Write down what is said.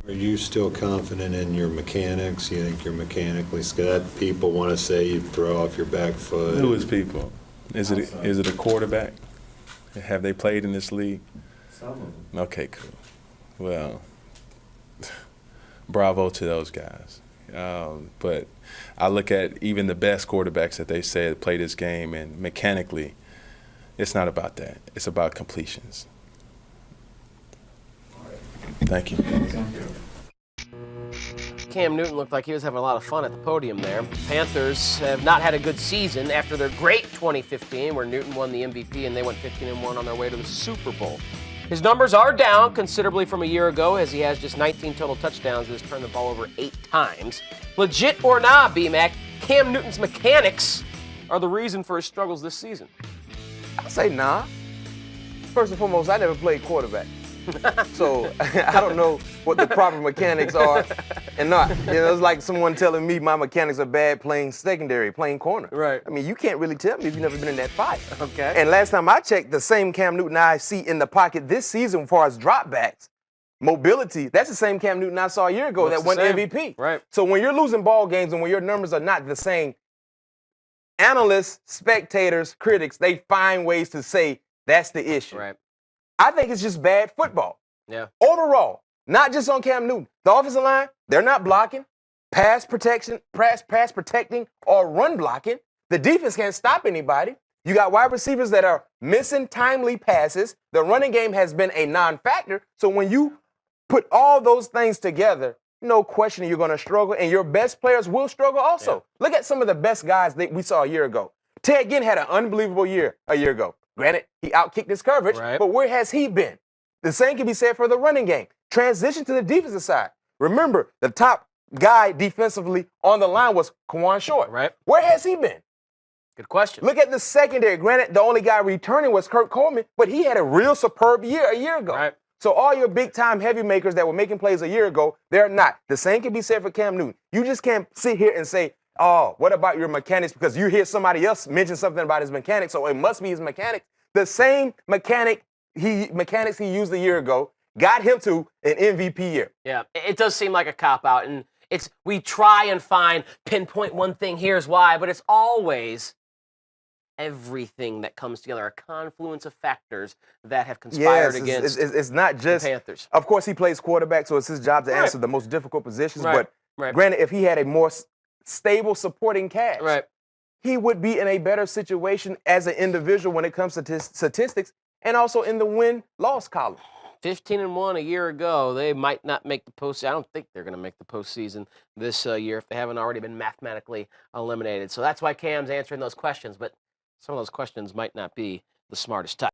Are you still confident in your mechanics? You think you're mechanically skilled? People want to say you throw off your back foot. Who is people? Is it a quarterback? Have they played in this league? Some of them. Okay, cool. Well, bravo to those guys. But I look at even the best quarterbacks that they said play this game, and mechanically, it's not about that. It's about completions. Thank you. Cam Newton looked like he was having a lot of fun at the podium there. Panthers have not had a good season after their great 2015, where Newton won the MVP and they went 15-1 on their way to the Super Bowl. His numbers are down considerably from a year ago, as he has just 19 total touchdowns and has turned the ball over 8 times. Legit or not, B-Mac, Cam Newton's mechanics are the reason for his struggles this season. I say nah. First and foremost, I never played quarterback. So I don't know what the proper mechanics are and not. You know, it's like someone telling me my mechanics are bad playing secondary, playing corner. Right. I mean, you can't really tell me if you've never been in that fight. Okay. And last time I checked, the same Cam Newton I see in the pocket this season as far as dropbacks, mobility, that's the same Cam Newton I saw a year ago that won MVP. Right. So when you're losing ball games and when your numbers are not the same, analysts, spectators, critics, they find ways to say that's the issue. Right. I think it's just bad football. Yeah. Overall, not just on Cam Newton. The offensive line, they're not blocking, pass protecting, or run blocking. The defense can't stop anybody. You got wide receivers that are missing timely passes. The running game has been a non-factor. So when you put all those things together, no question you're going to struggle, and your best players will struggle also. Yeah. Look at some of the best guys that we saw a year ago. Ted Ginn had an unbelievable year a year ago. Granted, he outkicked his coverage, but where has he been? The same can be said for the running game. Transition to the defensive side. Remember, the top guy defensively on the line was Kawan Short. Right. Where has he been? Good question. Look at the secondary. Granted, the only guy returning was Kurt Coleman, but he had a real superb year a year ago. Right. So all your big-time heavy makers that were making plays a year ago, they're not. The same can be said for Cam Newton. You just can't sit here and say, oh, what about your mechanics? Because you hear somebody else mention something about his mechanics, so it must be his mechanics. The same mechanics he used a year ago got him to an MVP year. Yeah, it does seem like a cop-out, and we try and pinpoint one thing, here's why, but it's always everything that comes together, a confluence of factors that have conspired against it's not just the Panthers. Of course, he plays quarterback, so it's his job to answer the most difficult positions, but granted, if he had a more stable supporting cast, he would be in a better situation as an individual when it comes to statistics and also in the win-loss column. 15-1 a year ago. They might not make the postseason. I don't think they're going to make the postseason this year if they haven't already been mathematically eliminated. So that's why Cam's answering those questions, but some of those questions might not be the smartest type.